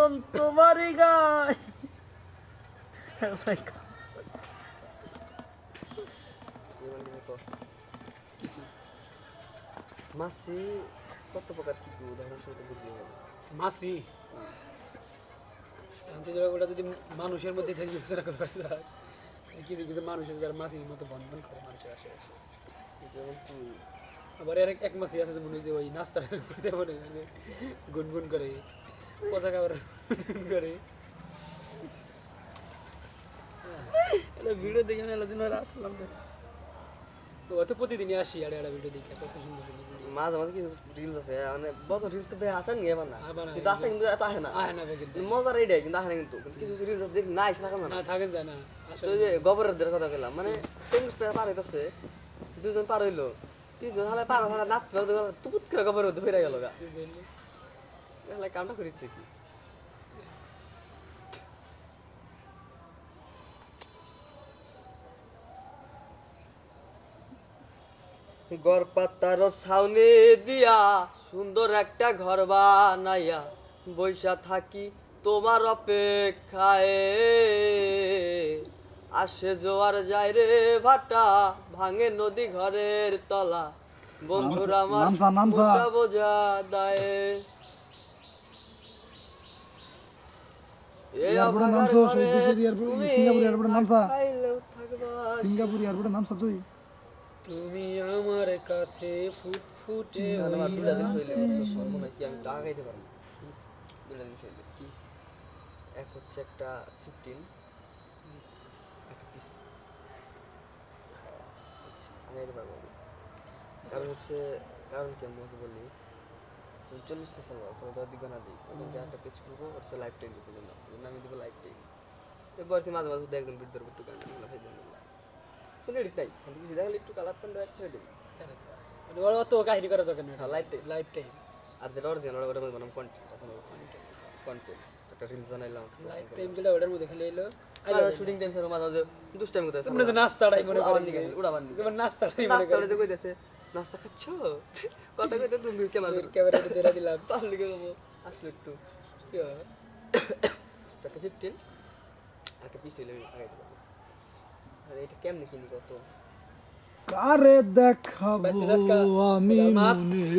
মন তোমারই গায়। Oh my God. মাসি কত প্রকার কি উদাহরণ সহিত বুঝিয়ে হবে মাসি ওটা যদি মানুষের মধ্যে থেকে বিবেচনা করবে কিছু কিছু মানুষের যারা মাসির মতো বন্ধন করে মানুষের আশেপাশে যেমন তুই আবার এর এক মাসি আছে যে মনে হয় যে ওই নাস্তাটা করতে মনে হয় যে গুনগুন করে পচা খাবার গুনগুন করে ভিডিও দেখে মেলা দিন আসলাম। অত প্রতিদিনই আসি আর একটা ভিডিও দেখি কত সুন্দর সুন্দর video। মাঝে মাঝে কিছু রিলস আছে মানে বড় রিলস তো বেশ আসেন গিয়ে না আবার কিন্তু আসে কিন্তু এত আসে না আয় না কিন্তু মজার এইটাই কিন্তু আসে না কিন্তু কিছু রিলস দেখি না আসে থাকেন না না থাকেন যায় না তো আসলে ওই যে গোবরের দের কথা বললাম মানে টেনিস প্লেয়ার পার হইতেছে দুজন পার হইলো তিনজন হালে পার হালে নাচ তুপুত করে গোবরের মধ্যে ফিরে গেল গা হালে কামটা করিচ্ছে কি গড় পাতার ছাউনি দিয়া সুন্দর একটা ঘর বানাইয়া বৈশা থাকি তোমার অপেক্ষায় আসে জোয়ার যায় রে ভাটা ভাঙে নদী ঘরের তলা বন্ধুরা আমার মুখটা বোঝা দেয় এই অভাগার ঘরে তুমি খাইলেও থাকবা সিঙ্গাপুর এয়ারপোর্টের নাম তুই তুমি আমার কাছে ফুটফুটে আমার দুটা জিনিস হইলে বুঝছো সর্বনা কি আমি টাকা খাইতে পারবো দুটা জিনিস হইলে কি এক হচ্ছে একটা 15 একটা পিস আচ্ছা আমি এটা পারবো না। কারণ হচ্ছে কারণ কি আমি বলি তুমি 40 কে ফলো করো ওটা দিকে না দিই ওটা একটা পেজ করবো হচ্ছে লাইফ টাইম দিতে জন্য আমি দিব লাইফ টাইম এবার সে মাঝে মাঝে একজন বিদ্যুৎ একটু গান ভাই জানি শুনে এডিট নাই কিন্তু কিছু দেখালে একটু কালার টান দেওয়া ছেড়ে দিবি ওরা অত কাহিনী করা দরকার নেই লাইফ টাইম লাইফ টাইম আর যেটা অরিজিনাল ওটা মধ্যে বানাম কন্টেন্ট এখন কন্টেন্ট একটা রিলস বানাইলাম লাইফ টাইম যেটা ওটার মধ্যে খালি এলো শুটিং টাইম সর মাঝে মাঝে দুষ্টাইম করতে আছে তোমরা যে নাস্তাটাই মনে আবার করেন দিকে উড়াবান দিকে তোমার নাস্তাটাই মনে নাস্তা করেন যে কইতেছে নাস্তা খাচ্ছো কথা কইতে তুমি ক্যামেরা ক্যামেরাটা ধরে দিলাম পার লিখে দেবো আসলে একটু কি হয়? একটা 15 একটা পিস হইলে আগে দেবো আর এটা কেমনে কিনি কত আরে দেখাবো বাচ্চা আজকা আমি মাছ মনে